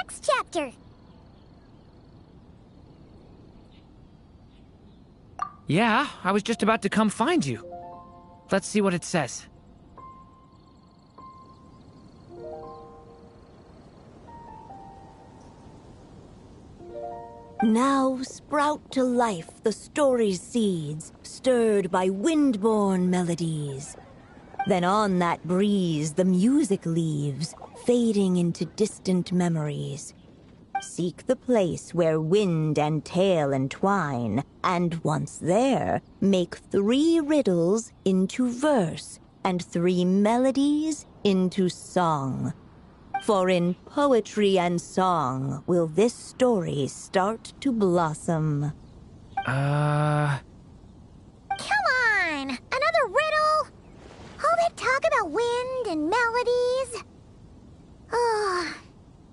next chapter. Yeah, I was just about to come find you. Let's see what it says. Now sprout to life the story's seeds, stirred by wind-born melodies. Then on that breeze the music leaves, fading into distant memories. Seek the place where wind and tale entwine, and once there, make 3 riddles into verse, and 3 melodies into song. For in poetry and song will this story start to blossom. Come on! Another riddle? All that talk about wind and melodies?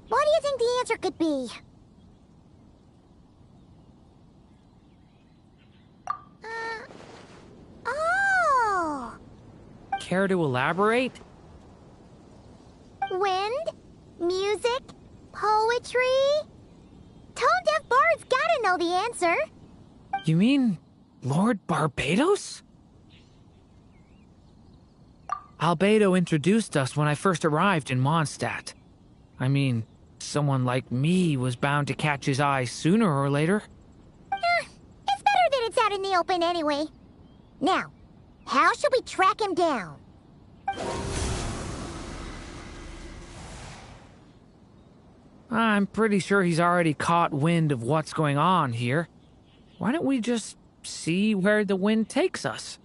What do you think the answer could be? Oh! Care to elaborate? Wind? Music? Poetry? Tone-deaf bards gotta know the answer. You mean Lord Barbatos? Albedo introduced us when I first arrived in Mondstadt. I mean, someone like me was bound to catch his eye sooner or later. It's better that it's out in the open anyway. Now, how should we track him down? I'm pretty sure he's already caught wind of what's going on here. Why don't we just see where the wind takes us?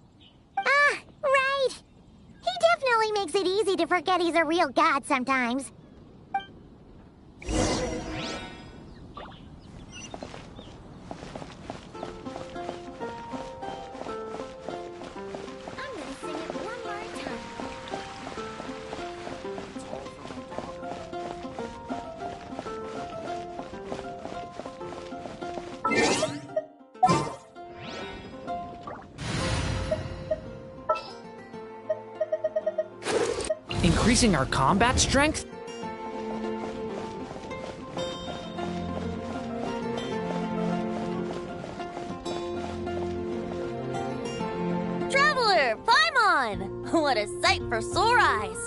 Right. He definitely makes it easy to forget he's a real god sometimes. I'm gonna sing it one more time. Increasing our combat strength? Traveler, Paimon! What a sight for sore eyes!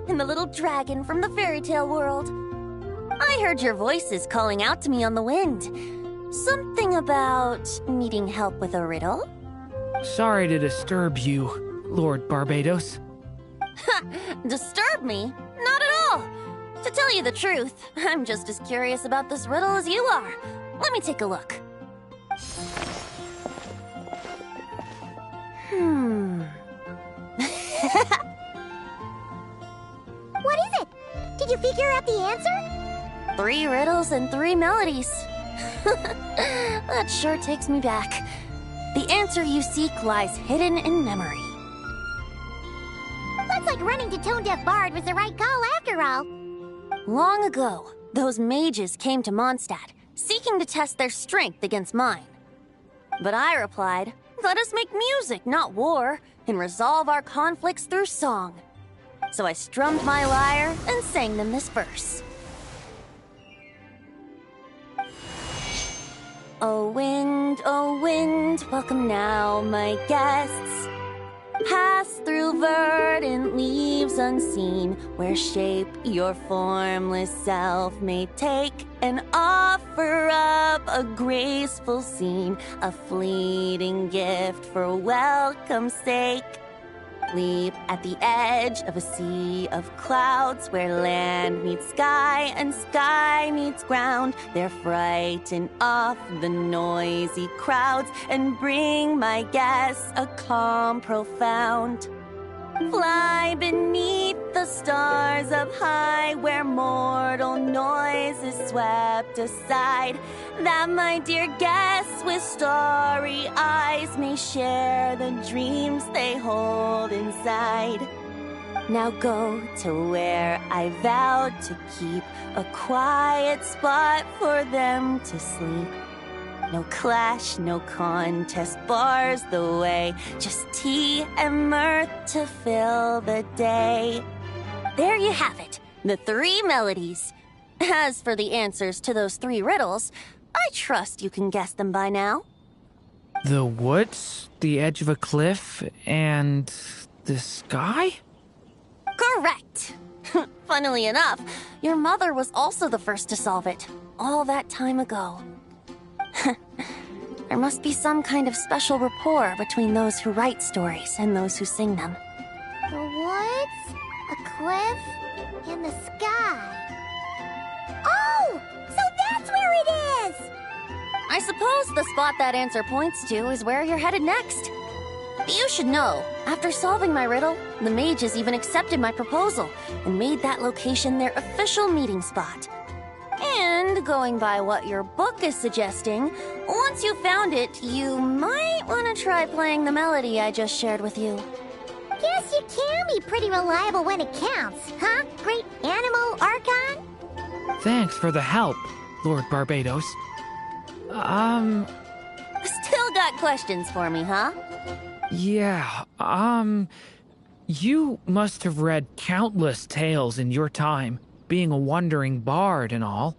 And the little dragon from the fairy tale world. I heard your voices calling out to me on the wind. Something about needing help with a riddle? Sorry to disturb you, Lord Barbatos. Disturb me? Not at all! To tell you the truth, I'm just as curious about this riddle as you are. Let me take a look. What is it? Did you figure out the answer? 3 riddles and 3 melodies. That sure takes me back. The answer you seek lies hidden in memory. Looks like running to Tone-Deaf Bard was the right call after all. Long ago, those mages came to Mondstadt, seeking to test their strength against mine. But I replied, let us make music, not war, and resolve our conflicts through song. So I strummed my lyre and sang them this verse. O wind, welcome now, my guests. Pass through verdant leaves unseen, where shape your formless self may take, and offer up a graceful scene, a fleeting gift for welcome's sake. Leap at the edge of a sea of clouds, where land meets sky and sky meets ground. There frighten off the noisy crowds and bring my guests a calm profound. Fly beneath the stars up high, where mortal noise is swept aside, that my dear guests with starry eyes may share the dreams they hold inside. Now go to where I vowed to keep a quiet spot for them to sleep. No clash, no contest bars the way, just tea and mirth to fill the day. There you have it, the 3 melodies. As for the answers to those 3 riddles, I trust you can guess them by now. The woods, the edge of a cliff, and the sky? Correct! Funnily enough, your mother was also the first to solve it, all that time ago. There must be some kind of special rapport between those who write stories and those who sing them. The woods, a cliff, and the sky. Oh! So that's where it is! I suppose the spot that answer points to is where you're headed next. You should know, after solving my riddle, the mages even accepted my proposal and made that location their official meeting spot. And going by what your book is suggesting, once you found it, you might want to try playing the melody I just shared with you. Guess you can be pretty reliable when it counts, huh, Great Animal Archon? Thanks for the help, Lord Barbados. Still got questions for me, huh? Yeah, you must have read countless tales in your time, being a wandering bard and all.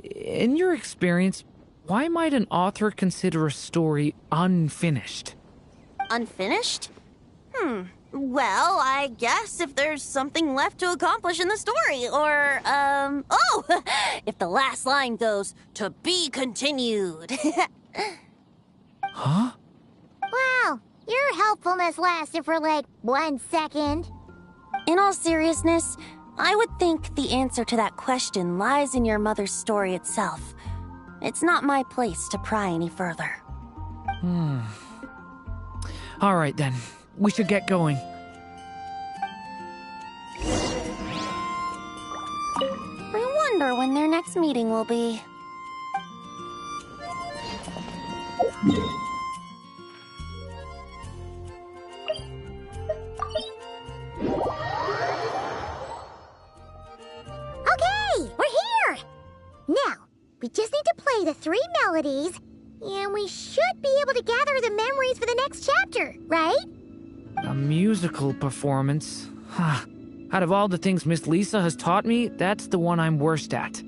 In your experience, why might an author consider a story unfinished? Unfinished? Well, I guess if there's something left to accomplish in the story, or, if the last line goes, "To be continued." Huh? Wow, your helpfulness lasted for like 1 second. In all seriousness, I would think the answer to that question lies in your mother's story itself. It's not my place to pry any further. All right then, we should get going. I wonder when their next meeting will be. Okay, we're here! Now, we just need to play the 3 melodies, and we should be able to gather the memories for the next chapter, right? A musical performance? Huh. Out of all the things Miss Lisa has taught me, that's the one I'm worst at.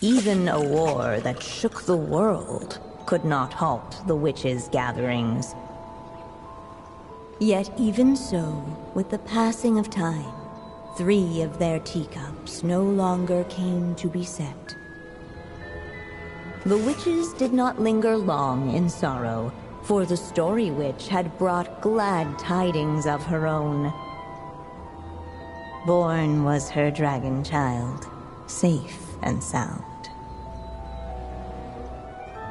Even a war that shook the world could not halt the witches' gatherings. Yet even so, with the passing of time, 3 of their teacups no longer came to be set. The witches did not linger long in sorrow, for the Story Witch had brought glad tidings of her own. Born was her dragon child, safe and sound.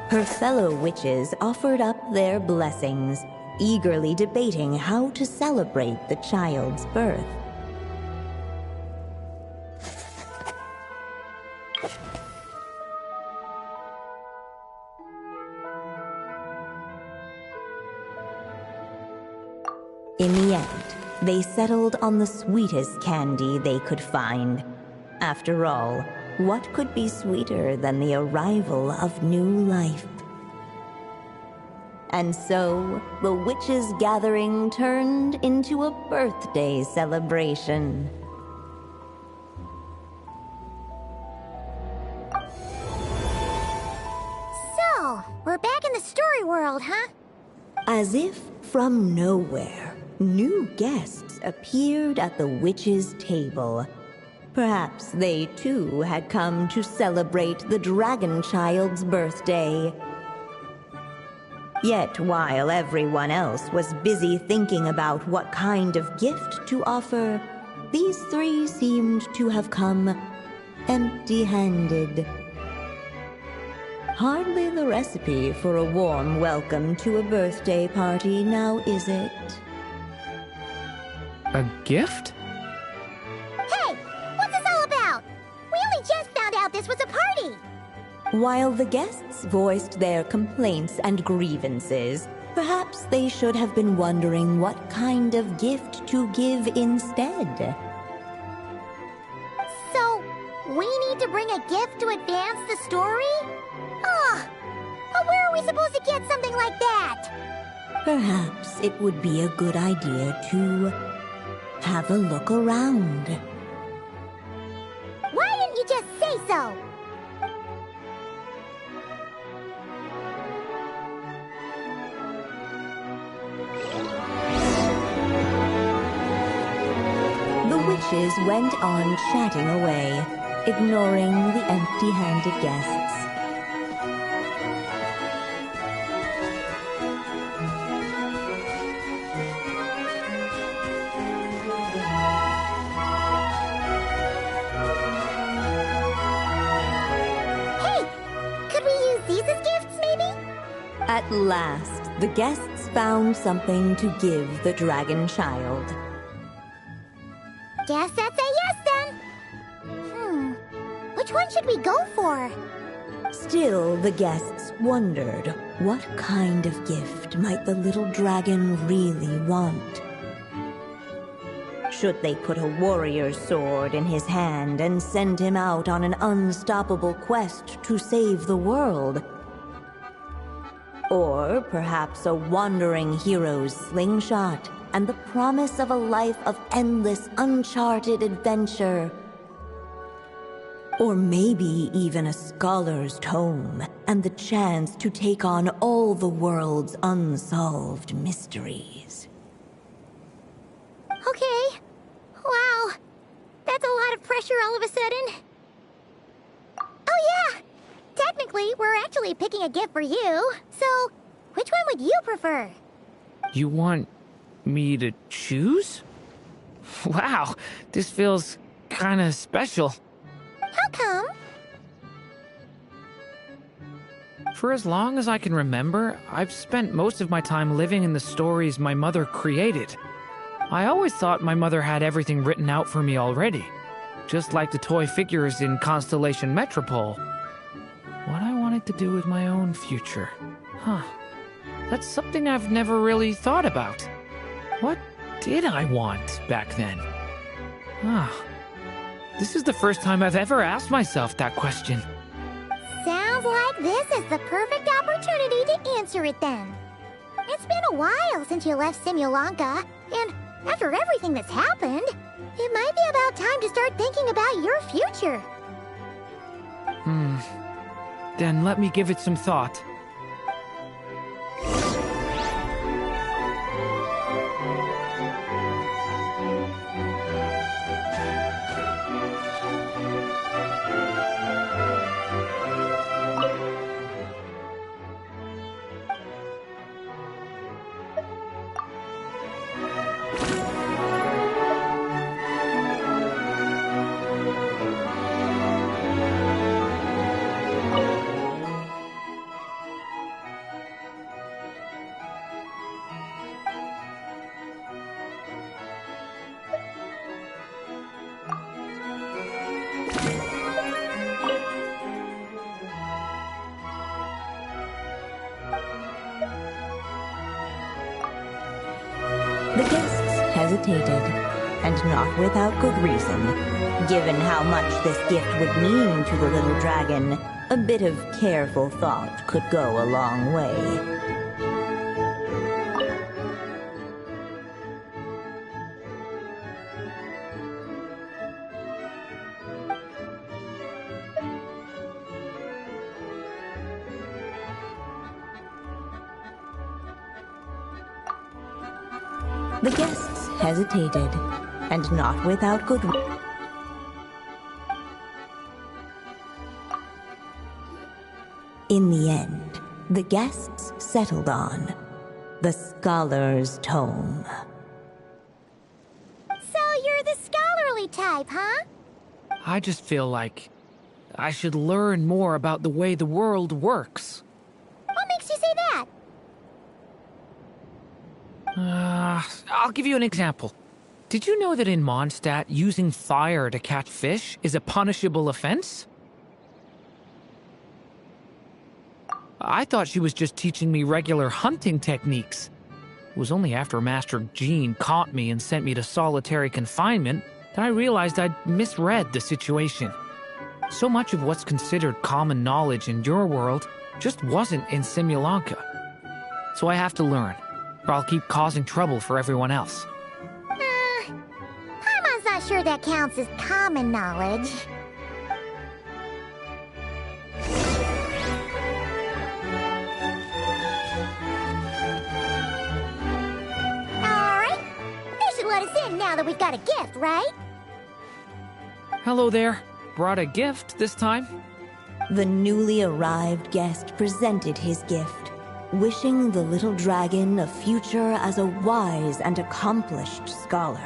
Her fellow witches offered up their blessings, eagerly debating how to celebrate the child's birth. In the end, they settled on the sweetest candy they could find. After all, what could be sweeter than the arrival of new life? And so, the witches' gathering turned into a birthday celebration. So, we're back in the story world, huh? As if from nowhere, new guests appeared at the witches' table. Perhaps they too had come to celebrate the Dragon Child's birthday. Yet while everyone else was busy thinking about what kind of gift to offer, these three seemed to have come empty-handed. Hardly the recipe for a warm welcome to a birthday party, now is it? A gift? Hey, what's this all about? We only just found out this was a party. While the guests voiced their complaints and grievances, perhaps they should have been wondering what kind of gift to give instead. So, we need to bring a gift to advance the story? Oh, but where are we supposed to get something like that? Perhaps it would be a good idea to have a look around. Why didn't you just say so? The witches went on chatting away, ignoring the empty-handed guests. Hey, could we use these as gifts, maybe? At last, the guests found something to give the Dragon Child. Guess that's a yes then. Which one should we go for? Still, the guests wondered, what kind of gift might the little dragon really want? Should they put a warrior's sword in his hand and send him out on an unstoppable quest to save the world? Or perhaps a wandering hero's slingshot and the promise of a life of endless, uncharted adventure? Or maybe even a scholar's tome and the chance to take on all the world's unsolved mysteries. Okay. Wow. That's a lot of pressure all of a sudden. Oh yeah! Technically, we're actually picking a gift for you. So, which one would you prefer? You want me to choose? Wow, this feels kinda special. How come? For as long as I can remember, I've spent most of my time living in the stories my mother created. I always thought my mother had everything written out for me already, just like the toy figures in Constellation Metropole. What I wanted to do with my own future. Huh. That's something I've never really thought about. What did I want back then? This is the first time I've ever asked myself that question. Sounds like this is the perfect opportunity to answer it then. It's been a while since you left Simulanka, and after everything that's happened, it might be about time to start thinking about your future. Then let me give it some thought. The guests hesitated, and not without good reason. Given how much this gift would mean to the little dragon, a bit of careful thought could go a long way. The guests hesitated, and not without good reason. In the end, the guests settled on the Scholar's Tome. So you're the scholarly type, huh? I just feel like I should learn more about the way the world works. What makes you say that? I'll give you an example. Did you know that in Mondstadt, using fire to catch fish is a punishable offense? I thought she was just teaching me regular hunting techniques. It was only after Master Jean caught me and sent me to solitary confinement that I realized I'd misread the situation. So much of what's considered common knowledge in your world just wasn't in Simulanka. So I have to learn, or I'll keep causing trouble for everyone else. Paimon's not sure that counts as common knowledge. Alright, they should let us in now that we've got a gift, right? Hello there. Brought a gift this time? The newly arrived guest presented his gift, wishing the little dragon a future as a wise and accomplished scholar.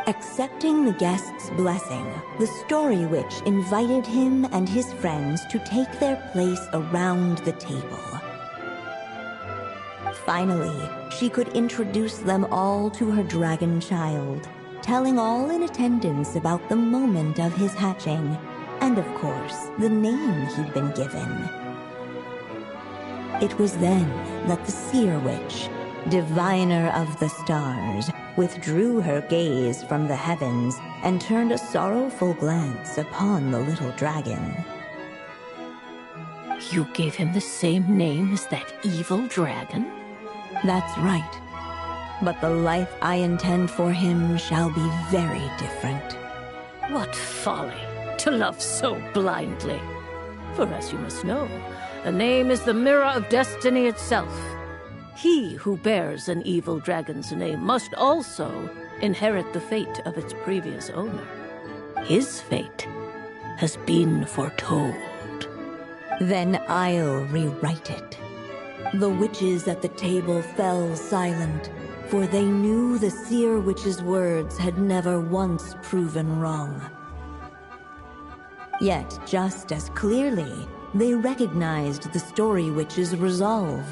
Accepting the guest's blessing, the Story Witch invited him and his friends to take their place around the table. Finally, she could introduce them all to her dragon child, telling all in attendance about the moment of his hatching, and of course, the name he'd been given. It was then that the Seer Witch, diviner of the stars, withdrew her gaze from the heavens and turned a sorrowful glance upon the little dragon. You gave him the same name as that evil dragon? That's right. But the life I intend for him shall be very different. What folly to love so blindly. For as you must know, a name is the mirror of destiny itself. He who bears an evil dragon's name must also inherit the fate of its previous owner. His fate has been foretold. Then I'll rewrite it. The witches at the table fell silent, for they knew the Seer Witch's words had never once proven wrong. Yet, just as clearly, they recognized the Story Witch's resolve,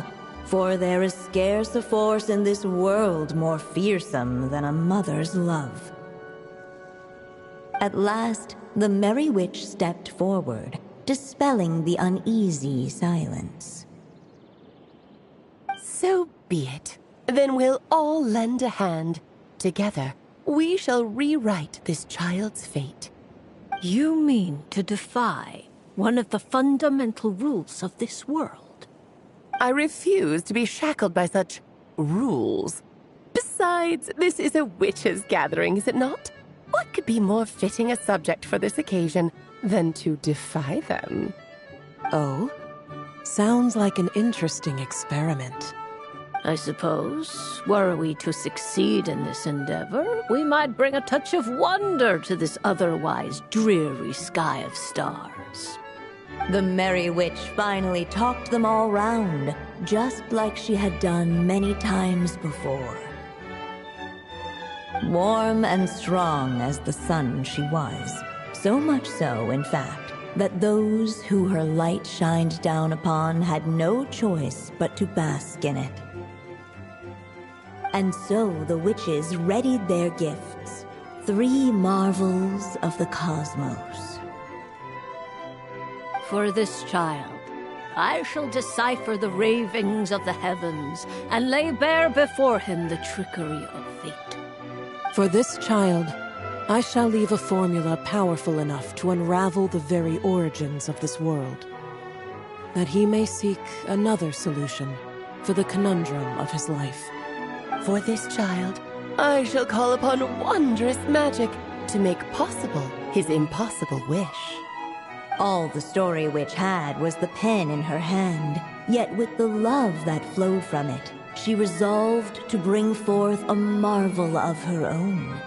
for there is scarce a force in this world more fearsome than a mother's love. At last, the Merry Witch stepped forward, dispelling the uneasy silence. So be it. Then we'll all lend a hand. Together, we shall rewrite this child's fate. You mean to defy one of the fundamental rules of this world? I refuse to be shackled by such rules. Besides, this is a witches' gathering, is it not? What could be more fitting a subject for this occasion than to defy them? Oh? Sounds like an interesting experiment. I suppose, were we to succeed in this endeavor, we might bring a touch of wonder to this otherwise dreary sky of stars. The Merry Witch finally talked them all round, just like she had done many times before. Warm and strong as the sun she was, so much so, in fact, that those who her light shined down upon had no choice but to bask in it. And so the witches readied their gifts, 3 marvels of the cosmos. For this child, I shall decipher the ravings of the heavens and lay bare before him the trickery of fate. For this child, I shall leave a formula powerful enough to unravel the very origins of this world, that he may seek another solution for the conundrum of his life. For this child, I shall call upon wondrous magic to make possible his impossible wish. All the Story Witch had was the pen in her hand, yet with the love that flowed from it, she resolved to bring forth a marvel of her own.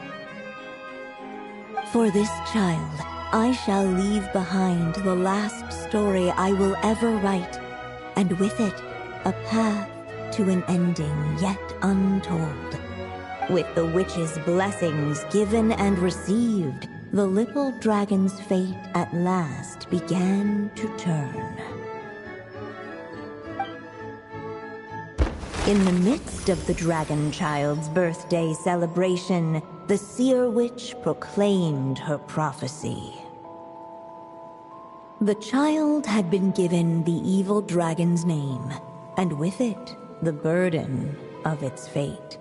For this child, I shall leave behind the last story I will ever write, and with it, a path to an ending yet untold. With the witch's blessings given and received, the little dragon's fate at last began to turn. In the midst of the dragon child's birthday celebration, the seer witch proclaimed her prophecy. The child had been given the evil dragon's name, and with it, the burden of its fate.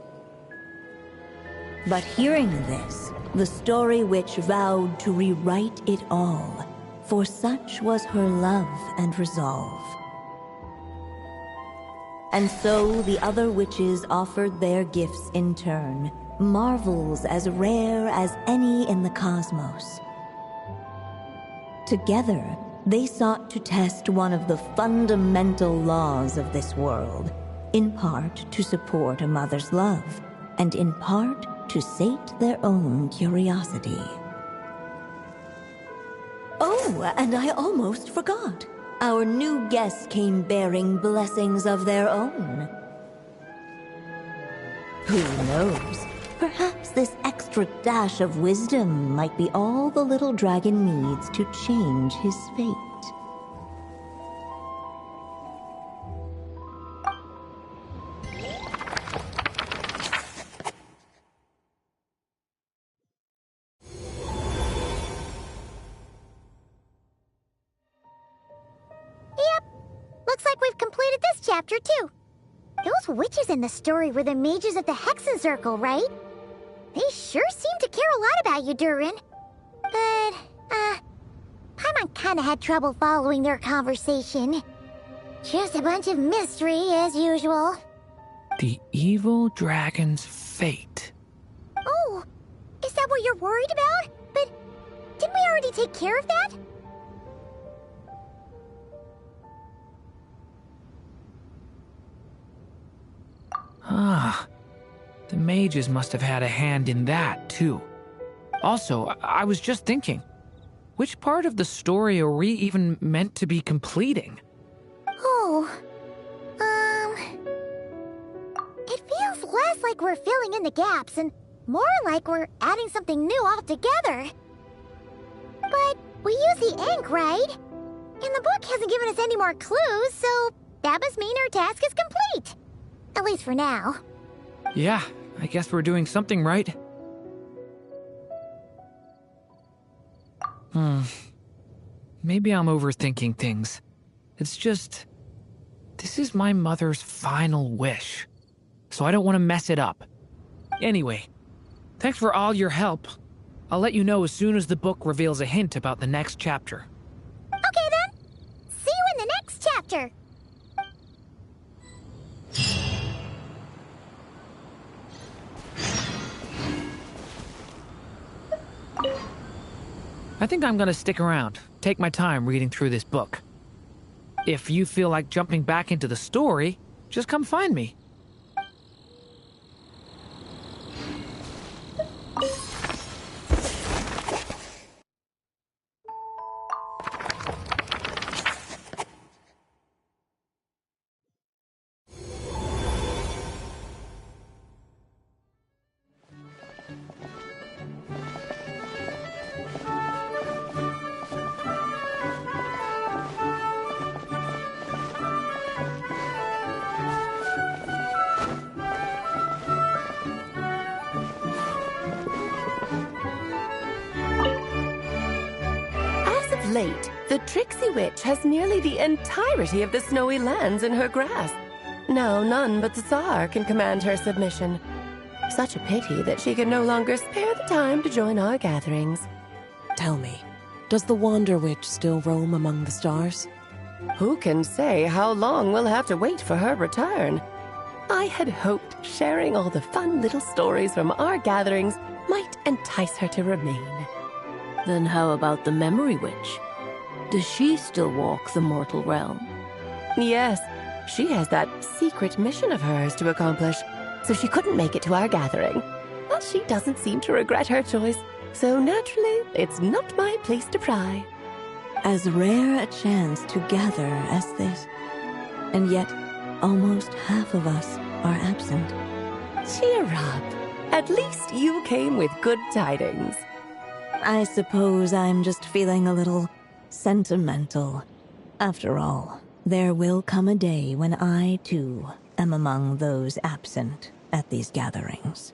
But hearing this, the story witch vowed to rewrite it all, for such was her love and resolve. And so the other witches offered their gifts in turn, marvels as rare as any in the cosmos. Together, they sought to test one of the fundamental laws of this world, in part to support a mother's love, and in part to sate their own curiosity. Oh, and I almost forgot. Our new guests came bearing blessings of their own. Who knows? Perhaps this extra dash of wisdom might be all the little dragon needs to change his fate. Looks like we've completed this chapter, too. Those witches in the story were the mages of the Hexen Circle, right? They sure seem to care a lot about you, Durin. But, Paimon kinda had trouble following their conversation. Just a bunch of mystery, as usual. The evil dragon's fate. Oh, is that what you're worried about? But didn't we already take care of that? Ah, the mages must have had a hand in that, too. Also, I was just thinking, which part of the story are we even meant to be completing? Oh, it feels less like we're filling in the gaps and more like we're adding something new altogether. But we use the ink, right? And the book hasn't given us any more clues, so that must mean our task is complete. At least for now. Yeah, I guess we're doing something right. Maybe I'm overthinking things. It's just, this is my mother's final wish, so I don't want to mess it up. Anyway, thanks for all your help. I'll let you know as soon as the book reveals a hint about the next chapter. Okay then. See you in the next chapter. I think I'm gonna stick around, take my time reading through this book. If you feel like jumping back into the story, just come find me. Late, the Tricksy Witch has nearly the entirety of the snowy lands in her grasp. Now none but the Tsar can command her submission. Such a pity that she can no longer spare the time to join our gatherings. Tell me, does the Wander Witch still roam among the stars? Who can say how long we'll have to wait for her return? I had hoped sharing all the fun little stories from our gatherings might entice her to remain. Then how about the Memory Witch? Does she still walk the mortal realm? Yes, She has that secret mission of hers to accomplish, so she couldn't make it to our gathering. But she doesn't seem to regret her choice, so naturally, it's not my place to pry. As rare a chance to gather as this, and yet almost half of us are absent. Cheer up. At least you came with good tidings. I suppose I'm just feeling a little sentimental. After all, there will come a day when I, too, am among those absent at these gatherings.